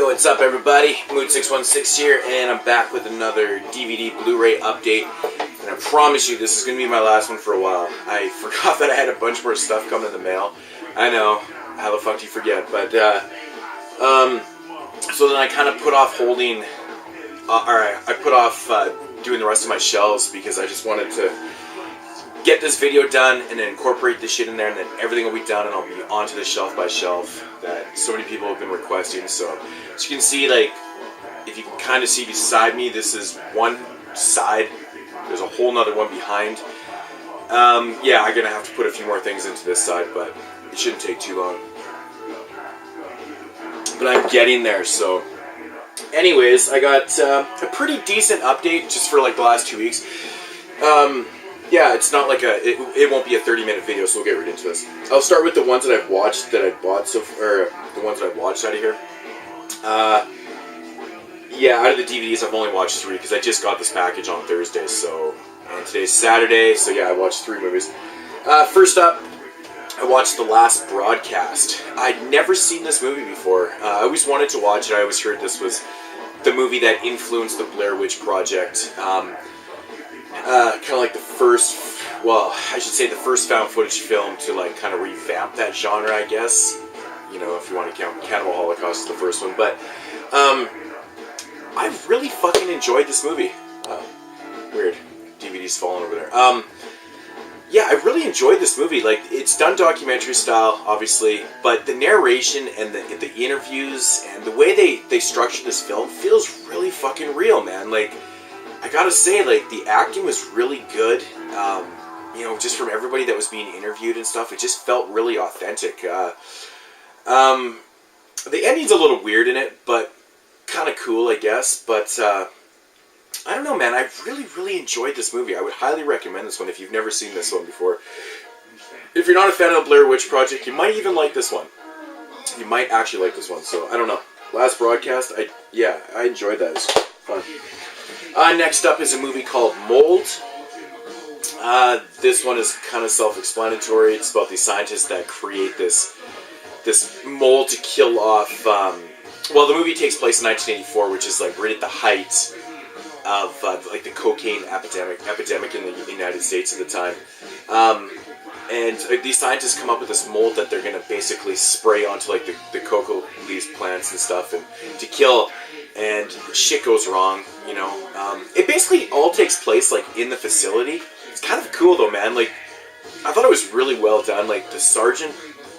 Yo, what's up everybody? Mood616 here, and I'm back with another DVD Blu-ray update. And I promise you, this is going to be my last one for a while. I forgot that I had a bunch more stuff coming in the mail. I know, how the fuck do you forget? But, so then I kind of put off holding, I put off doing the rest of my shelves because I just wanted to get this video done and then incorporate the shit in there, and then everything will be done and I'll be onto the shelf by shelf that so many people have been requesting. So as you can see, like, if you can kind of see beside me, this is one side. There's a whole nother one behind. Yeah, I'm gonna have to put a few more things into this side, but it shouldn't take too long. But I'm getting there. So anyways, I got a pretty decent update just for like the last 2 weeks. Yeah, it's not like it won't be a 30-minute video, so we'll get right into this. I'll start with the ones that I've watched, that I bought or the ones that I've watched out of here. Yeah, out of the DVDs, I've only watched 3 because I just got this package on Thursday, so, and today's Saturday, so yeah, I watched 3 movies. First up, I watched The Last Broadcast. I'd never seen this movie before. I always wanted to watch it. I always heard this was the movie that influenced the Blair Witch Project. Kind of like the first, well, I should say the first found footage film to like kind of revamp that genre, I guess. You know, if you want to count Cannibal Holocaust as the first one. But I really fucking enjoyed this movie. Weird, DVD's falling over there. Yeah, I really enjoyed this movie. Like, it's done documentary style, obviously, but the narration and the interviews and the way they structure this film feels really fucking real, man. Like, I gotta say, like, the acting was really good. You know, just from everybody that was being interviewed and stuff, it just felt really authentic. The ending's a little weird in it, but kind of cool, I guess. But I don't know, man. I really enjoyed this movie. I would highly recommend this one if you've never seen this one before. If you're not a fan of the Blair Witch Project, you might even like this one. You might actually like this one. So I don't know. Last Broadcast, I enjoyed that. It was fun. Next up is a movie called Mold. This one is kind of self-explanatory. It's about these scientists that create this mold to kill off. Well, the movie takes place in 1984, which is like right at the height of like the cocaine epidemic in the United States at the time. And these scientists come up with this mold that they're gonna basically spray onto like the cocoa leaves plants and stuff, and to kill. And shit goes wrong, you know. It basically all takes place like in the facility. It's kind of cool though, man. Like, I thought it was really well done. Like, the sergeant,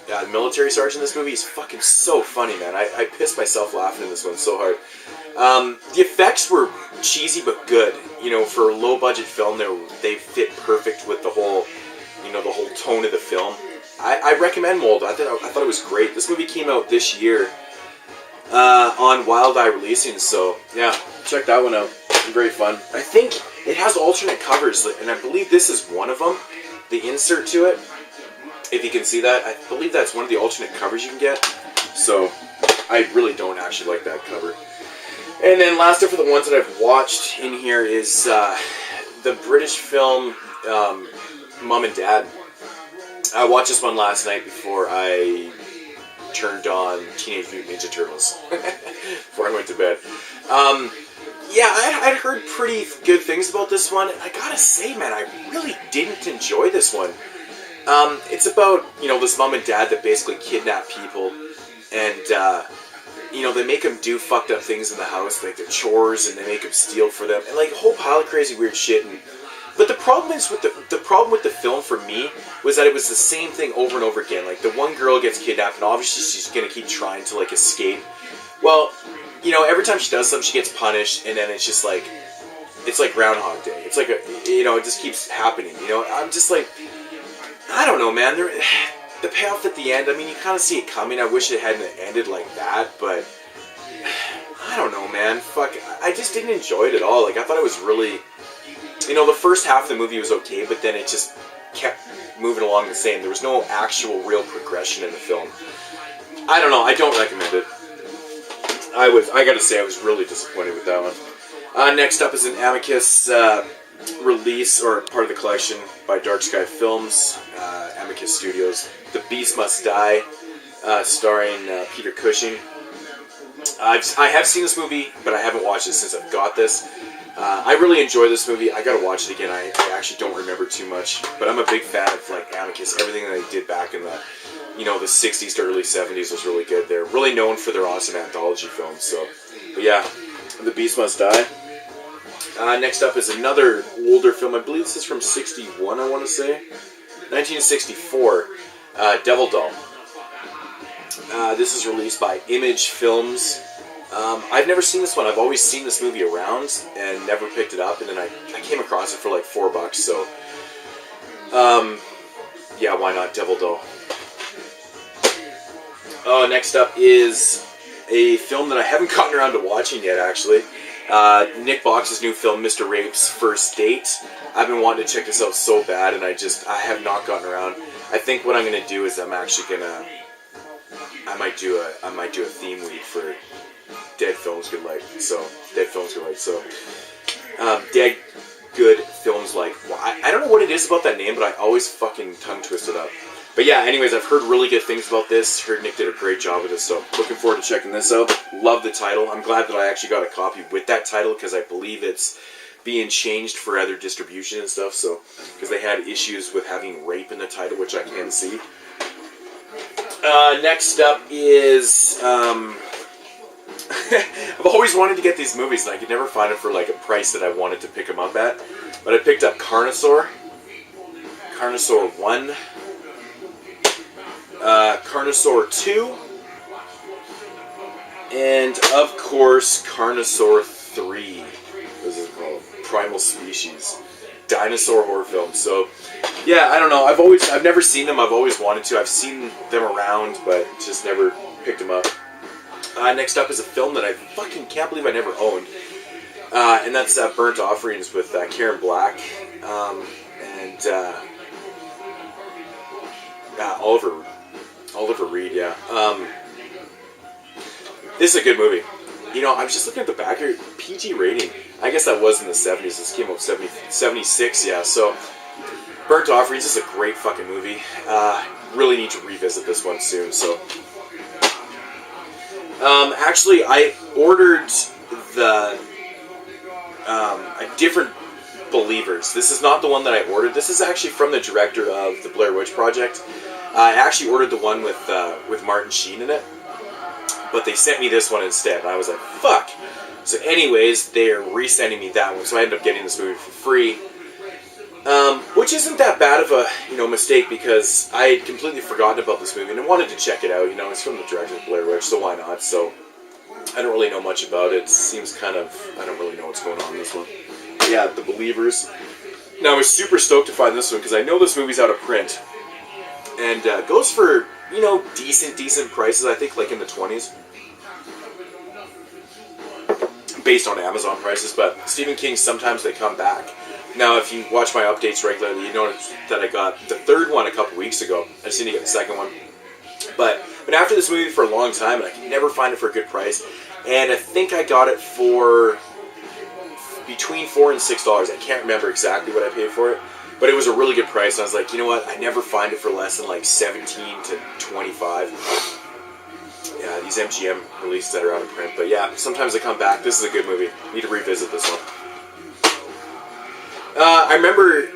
the military sergeant in this movie is fucking so funny, man. I pissed myself laughing in this one so hard. The effects were cheesy but good. You know, for a low budget film, they fit perfect with the whole, you know, the whole tone of the film. I recommend Mold. I thought it was great. This movie came out this year. On Wild Eye Releasing, so yeah, check that one out. Very fun. I think it has alternate covers, and I believe this is one of them. The insert to it, if you can see that, I believe that's one of the alternate covers you can get. So I really don't actually like that cover. And then last up for the ones that I've watched in here is the British film Mum and Dad. I watched this one last night before I turned on Teenage Mutant Ninja Turtles before I went to bed. Yeah, I'd heard pretty good things about this one. I gotta say, man, I really didn't enjoy this one. It's about, you know, this mom and dad that basically kidnap people, and you know, they make them do fucked up things in the house, like their chores, and they make them steal for them, and like a whole pile of crazy weird shit. But the problem is with the problem with the film for me was that it was the same thing over and over again. Like, the one girl gets kidnapped, and obviously she's gonna keep trying to like escape. Well, you know, every time she does something, she gets punished, and then it's just like, it's like Groundhog Day. It's like you know, it just keeps happening. You know, I'm just like, I don't know, man. The payoff at the end, I mean, you kind of see it coming. I wish it hadn't ended like that, but I don't know, man. Fuck, I just didn't enjoy it at all. Like, I thought it was really. You know, the first half of the movie was okay, but then it just kept moving along the same. There was no actual real progression in the film. I don't know. I don't recommend it. I gotta say, I was really disappointed with that one. Next up is an Amicus release, or part of the collection, by Dark Sky Films, Amicus Studios. The Beast Must Die, starring Peter Cushing. I have seen this movie, but I haven't watched it since I've got this. I really enjoy this movie. I gotta watch it again. I actually don't remember too much, but I'm a big fan of like Amicus. Everything that they did back in the, the 60s to early 70s was really good. They're really known for their awesome anthology films. So, but yeah, The Beast Must Die. Next up is another older film. I believe this is from '61. I want to say 1964. Devil Doll. This is released by Image Films. I've never seen this one. I've always seen this movie around and never picked it up. And then I came across it for like $4. So, yeah, why not? Devil Doll. Next up is a film that I haven't gotten around to watching yet, actually. Nick Box's new film, Mr. Rape's First Date. I've been wanting to check this out so bad, and I have not gotten around. I think what I'm going to do is I might do a theme week for Dead Films Good Light. So, Dead Good Films Like. Well, I don't know what it is about that name, but I always fucking tongue twist it up. But yeah, anyways, I've heard really good things about this. Heard Nick did a great job with this, so looking forward to checking this out. Love the title. I'm glad that I actually got a copy with that title, because I believe it's being changed for other distribution and stuff, so, because they had issues with having rape in the title, which I can see. Next up is, I've always wanted to get these movies, and I could never find them for like a price that I wanted to pick them up at, but I picked up Carnosaur 1, Carnosaur 2, and of course Carnosaur 3. This is called Primal Species, dinosaur horror film. So yeah, I don't know. I've never seen them. I've always wanted to. I've seen them around, but just never picked them up. Next up is a film that I fucking can't believe I never owned, and that's Burnt Offerings with Karen Black and Oliver Reed. Yeah. This is a good movie. I was just looking at the back here. PG rating. I guess that was in the 70s. This came out 76. Yeah. So, Burnt Offerings is a great fucking movie. Really need to revisit this one soon. So. Actually, I ordered a different Believers. This is not the one that I ordered. This is actually from the director of the Blair Witch Project. I actually ordered the one with Martin Sheen in it, but they sent me this one instead, and I was like, fuck. So anyways, they're resending me that one, so I ended up getting this movie for free. Which isn't that bad of a mistake, because I had completely forgotten about this movie and I wanted to check it out. It's from the director of Blair Witch, so why not? So I don't really know much about it. It seems kind of, I don't really know what's going on in this one. But yeah, The Believers. Now I was super stoked to find this one because I know this movie's out of print and goes for decent prices. I think like in the 20s. Based on Amazon prices, but Stephen King, sometimes they come back. Now, if you watch my updates regularly, you notice that I got the third one a couple weeks ago. I just need to get the second one. But I've been after this movie for a long time, and I can never find it for a good price. And I think I got it for between $4 and $6. I can't remember exactly what I paid for it, but it was a really good price. And I was like, you know what? I never find it for less than like 17 to 25. Yeah, these MGM releases that are out of print. But yeah, sometimes they come back. This is a good movie. Need to revisit this one. I remember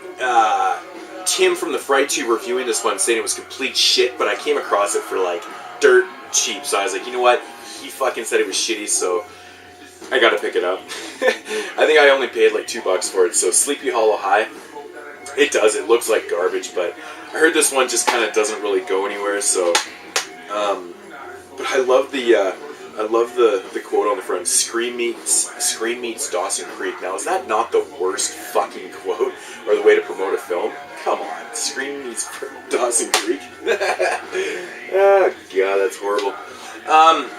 Tim from the Fright Tube reviewing this one, saying it was complete shit, but I came across it for like dirt cheap. So I was like, you know what? He fucking said it was shitty, so I gotta pick it up. I think I only paid like $2 for it. So Sleepy Hollow High. It does. It looks like garbage, but I heard this one just kind of doesn't really go anywhere. So, but I love the quote on the front. Scream meets Dawson Creek. Now, is that not the worst fucking quote or the way to promote a film? Come on, Scream meets Dawson Creek. Oh god, that's horrible.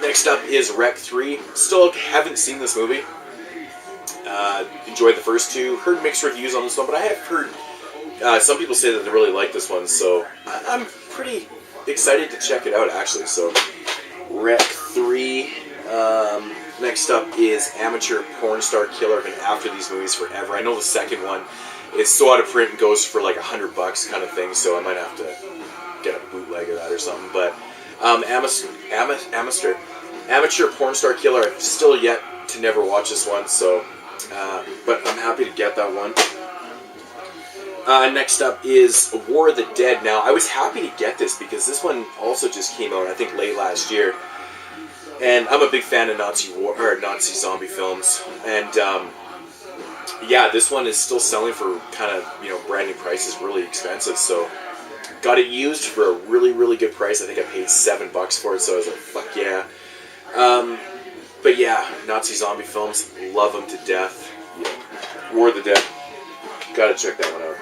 Next up is Rec 3. Still haven't seen this movie. Enjoyed the first two. Heard mixed reviews on this one, but I have heard some people say that they really like this one, so I'm pretty excited to check it out, actually. So, Rec 3. Next up is Amateur Porn Star Killer. I've been after these movies forever. I know the second one is so out of print and goes for like $100 kind of thing, so I might have to get a bootleg of that or something. But Amateur Porn Star Killer. I've still yet to never watch this one, so but I'm happy to get that one. Next up is War of the Dead. Now, I was happy to get this because this one also just came out, I think, late last year. And I'm a big fan of Nazi zombie films. And yeah, this one is still selling for kind of, brand new prices, really expensive. So got it used for a really, really good price. I think I paid $7 for it, so I was like, fuck yeah. But yeah, Nazi zombie films, love them to death. Yeah. War of the Dead. Gotta check that one out.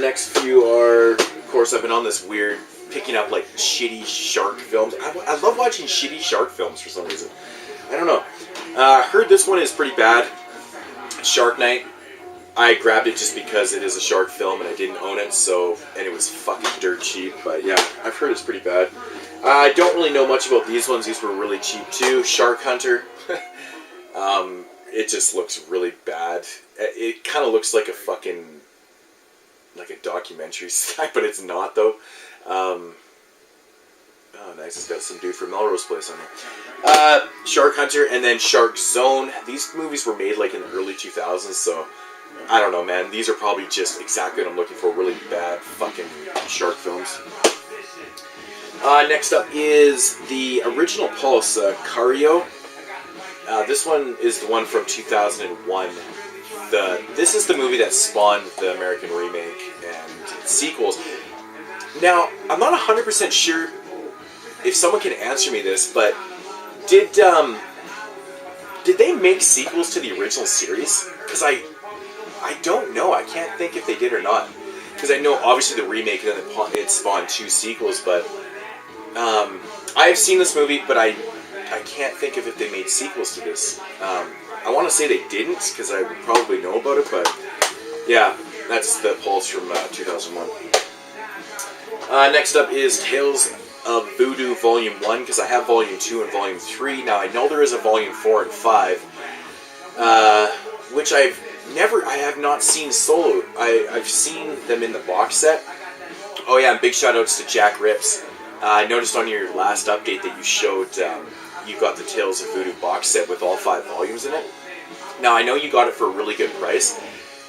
Next few are, of course, I've been on this weird, picking up like shitty shark films. I love watching shitty shark films for some reason. I don't know. Heard this one is pretty bad. Shark Night. I grabbed it just because it is a shark film and I didn't own it, and it was fucking dirt cheap. But yeah, I've heard it's pretty bad. I don't really know much about these ones. These were really cheap too. Shark Hunter. It just looks really bad. It kind of looks like a fucking, like a documentary site, but it's not though. Oh, nice. It's got some dude from Melrose Place on there. Shark Hunter and then Shark Zone. These movies were made like in the early 2000s, so I don't know, man. These are probably just exactly what I'm looking for. Really bad fucking shark films. Next up is the original Pulse, Cario. This one is the one from 2001. This is the movie that spawned the American remake and sequels. Now, I'm not 100% sure if someone can answer me this, but did they make sequels to the original series? Because I don't know. I can't think if they did or not. Because I know obviously the remake and then it spawned 2 sequels, but I have seen this movie, but I can't think of if they made sequels to this. I want to say they didn't, because I would probably know about it, but yeah, that's the Pulse from 2001. Next up is Tales of Voodoo Volume 1, because I have Volume 2 and Volume 3. Now, I know there is a Volume 4 and 5, which I have not seen solo. I've seen them in the box set. Oh yeah, and big shout outs to Jack Rips. I noticed on your last update that you showed you got the Tales of Voodoo box set with all 5 volumes in it. Now, I know you got it for a really good price.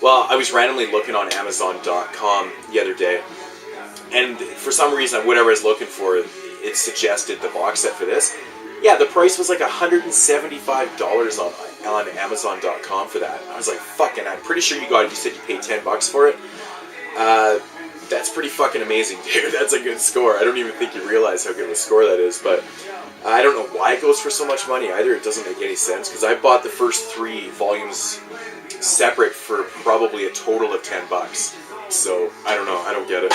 Well, I was randomly looking on Amazon.com the other day, and for some reason, whatever I was looking for, it suggested the box set for this. Yeah, the price was like $175 on Amazon.com for that. I was like, fucking, I'm pretty sure you got it. You said you paid $10 for it. That's pretty fucking amazing, dude. That's a good score. I don't even think you realize how good of a score that is, but I don't know why it goes for so much money either. It doesn't make any sense, because I bought the first 3 volumes separate for probably a total of $10. So, I don't know. I don't get it.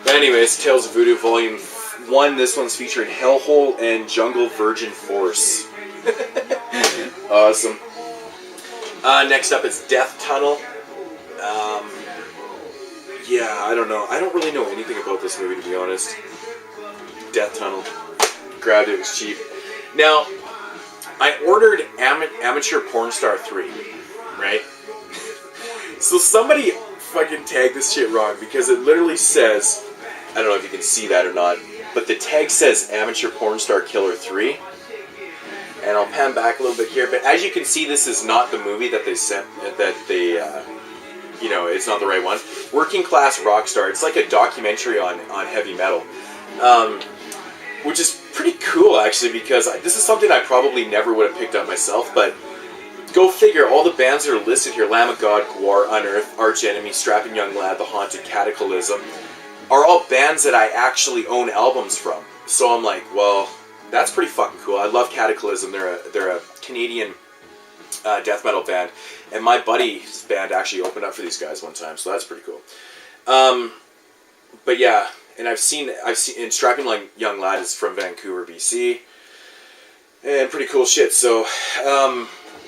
But anyways, Tales of Voodoo Volume 1. This one's featuring Hellhole and Jungle Virgin Force. Awesome. Next up is Death Tunnel. Yeah, I don't know. I don't really know anything about this movie, to be honest. Death Tunnel. Grabbed it. It was cheap. Now, I ordered Amateur Porn Star 3, right? So somebody fucking tagged this shit wrong, because it literally says, I don't know if you can see that or not, but the tag says Amateur Porn Star Killer 3. And I'll pan back a little bit here, but as you can see, this is not the movie that they sent, it's not the right one. Working Class Rockstar. It's like a documentary on heavy metal, which is pretty cool, actually, because this is something I probably never would have picked up myself, but go figure, all the bands that are listed here, Lamb of God, Gwar, Unearth, Arch Enemy, Strapping Young Lad, The Haunted, Cataclysm, are all bands that I actually own albums from. So I'm like, well, that's pretty fucking cool. I love Cataclysm. They're a Canadian death metal band, and my buddy's band actually opened up for these guys one time, so that's pretty cool. But yeah, and I've seen and Strapping Young Lad is from Vancouver, BC, and pretty cool shit. So,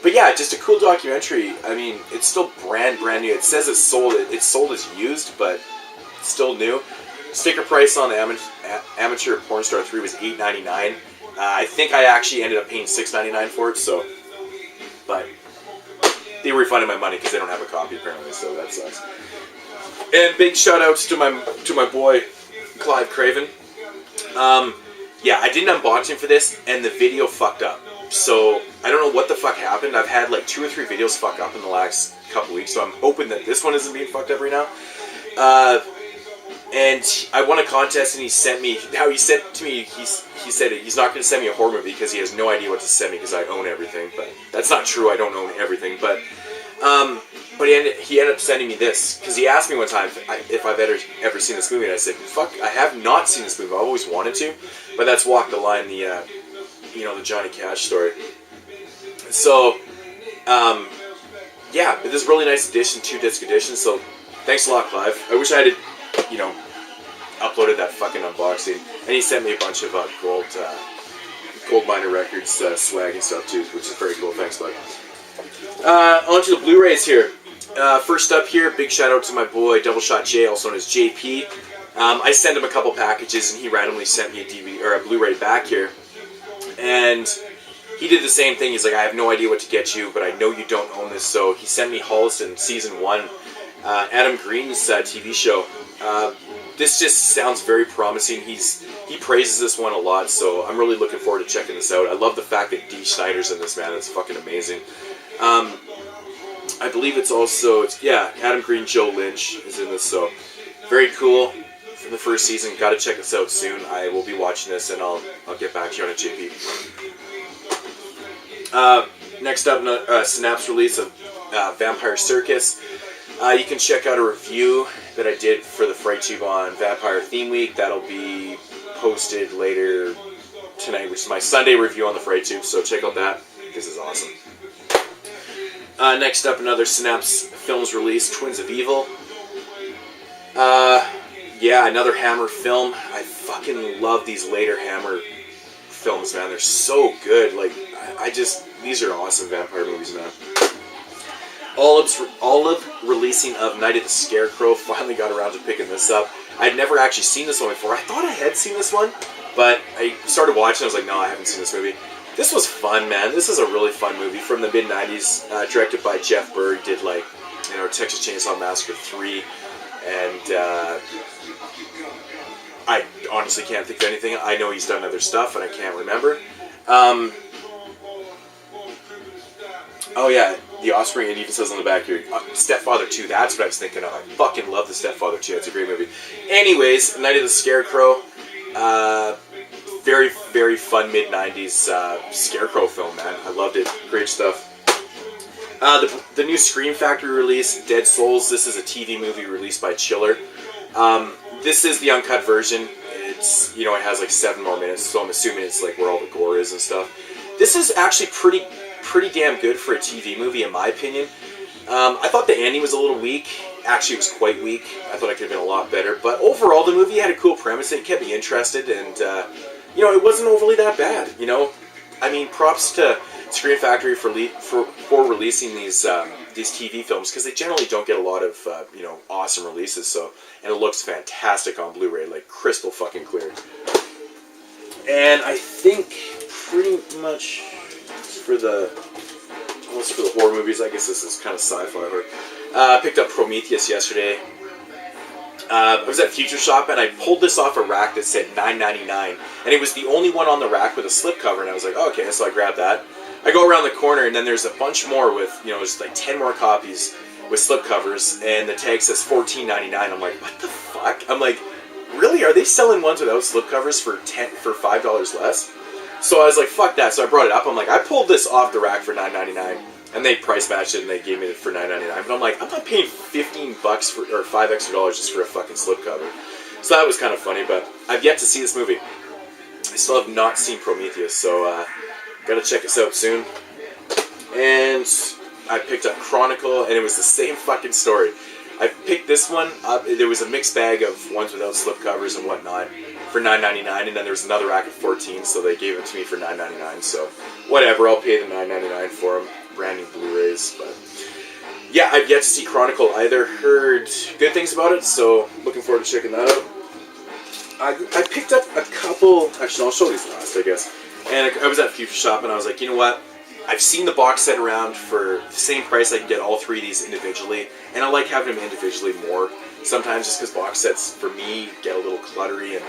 but yeah, just a cool documentary. I mean, it's still brand new. It says it's sold as used, but it's still new. Sticker price on the Amateur Porn Star 3 was $8.99. I think I actually ended up paying $6.99 for it. So, but they refunded my money because they don't have a copy apparently. So that sucks. And big shout outs to my boy Clive Craven. yeah, I did an unboxing for this, and the video fucked up. So, I don't know what the fuck happened. I've had like 2 or 3 videos fuck up in the last couple weeks, so I'm hoping that this one isn't being fucked up right now. And I won a contest, and he said to me, he said he's not going to send me a horror movie because he has no idea what to send me because I own everything. But that's not true. I don't own everything. But he ended up sending me this because he asked me one time if I've ever seen this movie, and I said, "Fuck, I have not seen this movie. I've always wanted to." But that's Walk the Line, the Johnny Cash story. So, yeah, this is a really nice edition, 2-disc edition. So, thanks a lot, Clive. I wish I had, uploaded that fucking unboxing. And he sent me a bunch of Gold Miner Records swag and stuff too, which is very cool. Thanks, bud. On to the Blu-rays here. First up here, big shout out to my boy Double Shot J, also known as JP. I sent him a couple packages, and he randomly sent me a DVD or a Blu-ray back here. And he did the same thing. He's like, I have no idea what to get you, but I know you don't own this. So he sent me Holliston Season 1, Adam Green's TV show. This just sounds very promising. He praises this one a lot, so I'm really looking forward to checking this out. I love the fact that Dee Snider's in this, man. That's fucking amazing. I believe Adam Green, Joe Lynch is in this, so very cool. From the first season, gotta check this out soon. I will be watching this, and I'll get back to you on it, JP. Next up, Synapse release of Vampire Circus. You can check out a review that I did for the FrightTube on Vampire Theme Week. That'll be posted later tonight, which is my Sunday review on the FrightTube, so check out that. This is awesome. Next up, another Synapse Films release, Twins of Evil. Yeah, another Hammer film. I fucking love these later Hammer films, man. They're so good. Like, these are awesome vampire movies, man. Olive releasing of Night of the Scarecrow. Finally got around to picking this up. I'd never actually seen this one before. I thought I had seen this one, but I started watching. I was like, no, I haven't seen this movie. This was fun, man. This is a really fun movie from the mid-90s, directed by Jeff Berg. Did Texas Chainsaw Massacre 3, and I honestly can't think of anything. I know he's done other stuff, and I can't remember. Oh yeah, The Offspring, it even says on the back here, Stepfather 2, that's what I was thinking of. I fucking love The Stepfather 2, it's a great movie. Anyways, Night of the Scarecrow, very, very fun mid-90s Scarecrow film, man. I loved it, great stuff. The new Scream Factory release, Dead Souls, this is a TV movie released by Chiller. This is the uncut version. It's, it has like 7 more minutes, so I'm assuming it's like where all the gore is and stuff. This is actually pretty damn good for a TV movie, in my opinion. I thought the ending was a little weak. Actually, it was quite weak. I thought it could have been a lot better. But overall, the movie had a cool premise. It kept me interested, and it wasn't overly that bad. I mean, props to Screen Factory for releasing these TV films, because they generally don't get a lot of awesome releases. So, and it looks fantastic on Blu-ray, like crystal fucking clear. And I think pretty much for the horror movies, I guess this is kind of sci-fi horror. I picked up Prometheus yesterday. I was at Future Shop, and I pulled this off a rack that said $9.99, and it was the only one on the rack with a slipcover, and I was like, oh, okay, so I grabbed that. I go around the corner, and then there's a bunch more with, there's like 10 more copies with slipcovers, and the tag says $14.99. I'm like, what the fuck? I'm like, really? Are they selling ones without slipcovers for $5 less? So I was like, fuck that. So I brought it up. I'm like, I pulled this off the rack for $9.99, and they price matched it, and they gave me it for $9.99. But I'm like, I'm not paying $15 or $5 extra just for a fucking slipcover. So that was kind of funny, but I've yet to see this movie. I still have not seen Prometheus, so gotta check this out soon. And I picked up Chronicle, and it was the same fucking story. I picked this one up. There was a mixed bag of ones without slipcovers and whatnot for $9.99, and then there was another rack of 14, so they gave it to me for $9.99. So whatever, I'll pay the $9.99 for them. Brand new Blu-rays, but yeah, I've yet to see Chronicle either. Heard good things about it, so looking forward to checking that out. I picked up a couple. Actually, I'll show these last, I guess. And I was at Future Shop, and I was like, you know what? I've seen the box set around for the same price. I can get all 3 of these individually, and I like having them individually more. Sometimes just because box sets, for me, get a little cluttery, and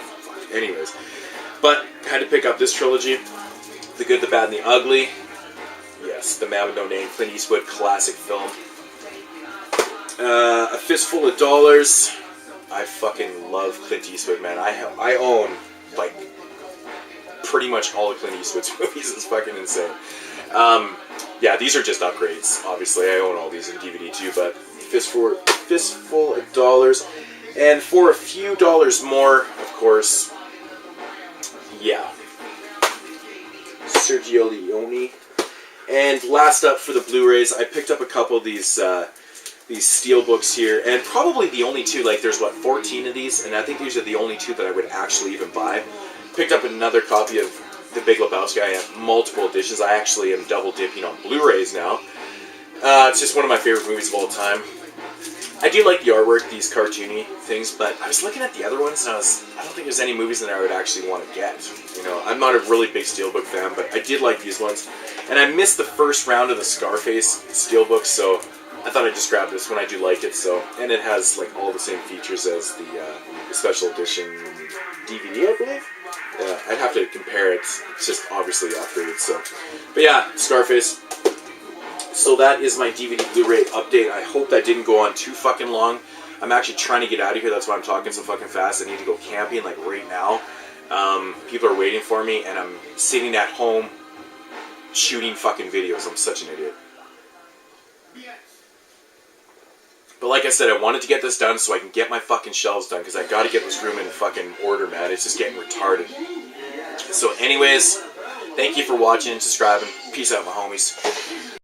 anyways. But had to pick up this trilogy, The Good, the Bad, and the Ugly. Yes, The Man with No Name, Clint Eastwood, classic film. A Fistful of Dollars. I fucking love Clint Eastwood, man. I own, like, pretty much all of Clint Eastwood's movies. It's fucking insane. Yeah, these are just upgrades, obviously. I own all these in DVD too, but Fistful of Dollars. And for a few dollars more, of course, yeah, Sergio Leone. And last up for the Blu-rays, I picked up a couple of these steel books here, and probably the only two, like there's what, 14 of these, and I think these are the only two that I would actually even buy. Picked up another copy of The Big Lebowski. I have multiple editions. I actually am double dipping on Blu-rays now. It's just one of my favorite movies of all time. I do like the artwork, these cartoony things, but I was looking at the other ones, and I don't think there's any movies in there I would actually want to get. You know, I'm not a really big Steelbook fan, but I did like these ones. And I missed the first round of the Scarface Steelbook, so I thought I'd just grab this one. I do like it, so. And it has, like, all the same features as the special edition DVD, I believe. Yeah, I'd have to compare it. It's just obviously upgraded, so. But yeah, Scarface. So that is my DVD Blu-ray update. I hope that didn't go on too fucking long. I'm actually trying to get out of here. That's why I'm talking so fucking fast. I need to go camping, like, right now. People are waiting for me, and I'm sitting at home shooting fucking videos. I'm such an idiot. But like I said, I wanted to get this done so I can get my fucking shelves done, because I gotta get this room in fucking order, man. It's just getting retarded. So anyways, thank you for watching and subscribing. Peace out, my homies.